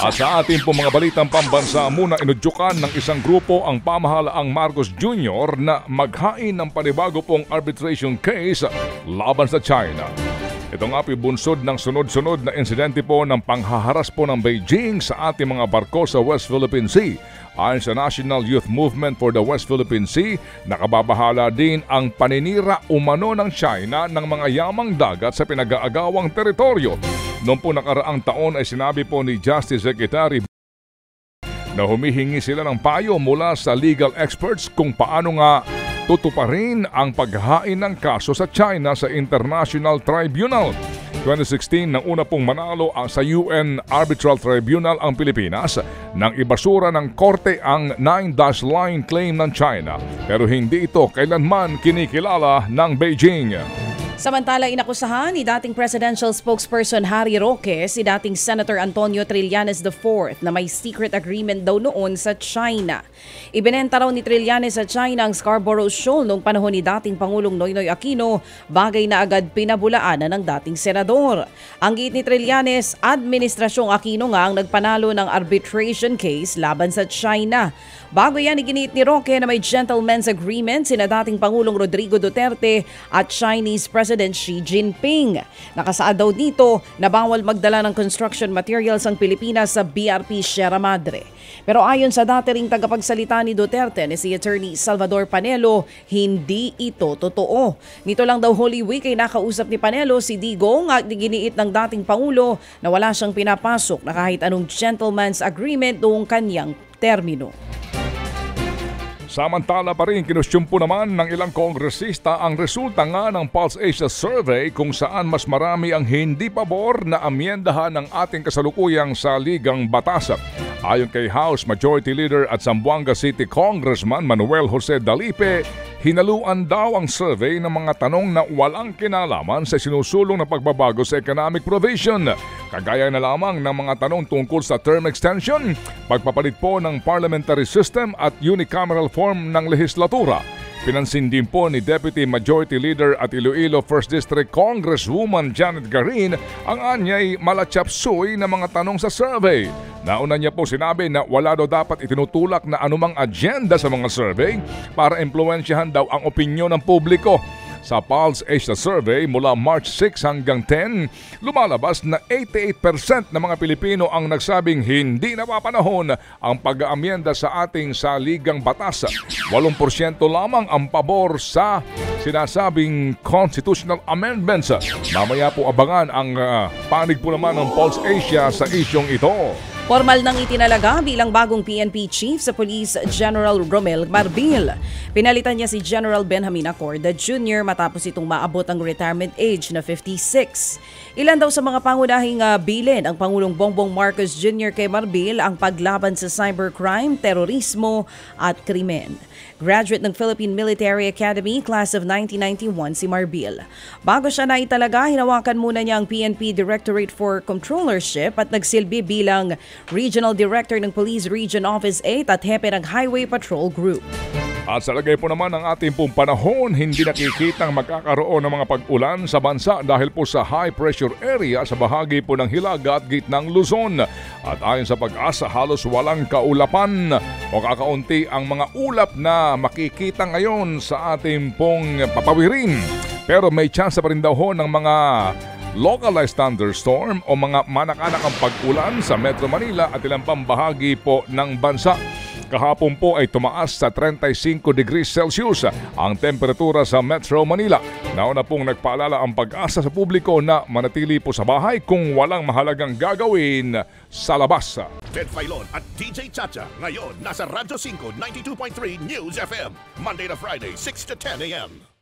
At sa ating po mga balitang pambansa, muna inudyukan ng isang grupo ang pamahalaang Marcos Jr. na maghain ng panibago pong arbitration case laban sa China. Ito nga po bunsod ng sunod-sunod na insidente po ng panghaharas po ng Beijing sa ating mga barko sa West Philippine Sea. Ayon sa National Youth Movement for the West Philippine Sea, nakababahala din ang paninira umano ng China ng mga yamang dagat sa pinag-aagawang teritoryo. Noong po nakaraang taon ay sinabi po ni Justice Secretary na humihingi sila ng payo mula sa legal experts kung paano nga tutuparin ang paghain ng kaso sa China sa International Tribunal. 2016 nang una pong manalo sa UN Arbitral Tribunal ang Pilipinas nang ibasura ng korte ang 9-dash line claim ng China, pero hindi ito kailanman kinikilala ng Beijing. Samantala, inakusahan ni dating presidential spokesperson Harry Roque si dating Senator Antonio Trillanes IV na may secret agreement daw noon sa China. Ibinenta raw ni Trillanes sa China ang Scarborough Shoal noong panahon ni dating Pangulong Noynoy Aquino, bagay na agad pinabulaanan ng dating senador. Ang giit ni Trillanes, Administrasyong Aquino nga ang nagpanalo ng arbitration case laban sa China. Bago yan, iginiit ni Roque na may gentleman's agreement sina dating Pangulong Rodrigo Duterte at Chinese President Xi Jinping. Nakasaad daw dito na bawal magdala ng construction materials ang Pilipinas sa BRP Sierra Madre. Pero ayon sa dati ring tagapagsalita ni Duterte na si Attorney Salvador Panelo, hindi ito totoo. Nito lang daw Holy Week ay nakausap ni Panelo si Digong at giniit ng dating Pangulo na wala siyang pinapasok na kahit anong gentleman's agreement noong kanyang termino. Samantala pa rin, kinustyumpo naman ng ilang kongresista ang resulta nga ng Pulse Asia Survey kung saan mas marami ang hindi pabor na amyendahan ng ating kasalukuyang saligang batas. Ayon kay House Majority Leader at Zamboanga City Congressman Manuel Jose Dalipe, hinaluan daw ang survey ng mga tanong na walang kinalaman sa sinusulong na pagbabago sa economic provision. Kagaya na lamang ng mga tanong tungkol sa term extension, pagpapalit po ng parliamentary system at unicameral form ng lehislatura. Pinansin din po ni Deputy Majority Leader at Iloilo 1st District Congresswoman Janet Garin ang anyay malatsapsuy na mga tanong sa survey. Nauna niya po sinabi na wala daw dapat itinutulak na anumang agenda sa mga survey para impluwensyahan daw ang opinyon ng publiko. Sa Pulse Asia Survey mula March 6 hanggang 10, lumalabas na 88% ng mga Pilipino ang nagsabing hindi napapanahon ang pag-aamyenda sa ating saligang batas. 8% lamang ang pabor sa sinasabing constitutional amendments. Mamaya po abangan ang panig po naman ng Pulse Asia sa isyong ito. Formal nang itinalaga bilang bagong PNP Chief sa Police General Romel Marbil. Pinalitan niya si General Benjamin Acorda Jr. matapos itong maabot ang retirement age na 56. Ilan daw sa mga pangunahing bilin ang Pangulong Bongbong Marcos Jr. kay Marbil ang paglaban sa cybercrime, terorismo at krimen. Graduate ng Philippine Military Academy, Class of 1991 si Marbil. Bago siya naitalaga, hinawakan muna niya ang PNP Directorate for Controllership at nagsilbi bilang Regional Director ng Police Region Office 8 at hepe ng Highway Patrol Group. At sa lagay po naman ng ating pong panahon, hindi nakikitang magkakaroon ng mga pag-ulan sa bansa dahil po sa high pressure area sa bahagi po ng Hilaga at gitnang Luzon. At ayon sa Pag-asa, halos walang kaulapan o kakaunti ang mga ulap na makikita ngayon sa ating pong papawirin. Pero may chance pa rin daw ho ng mga localized thunderstorm o mga manakanakang pag-ulan sa Metro Manila at ilang pang bahagi po ng bansa. Kahapon po ay tumaas sa 35 degrees Celsius ang temperatura sa Metro Manila. Nauna pong nagpaalala ang Pag-asa sa publiko na manatili po sa bahay kung walang mahalagang gagawin sa labas. Ted Filon at DJ Chacha ngayon nasa Radyo 5 92.3 News FM Monday to Friday 6 to 10 a.m.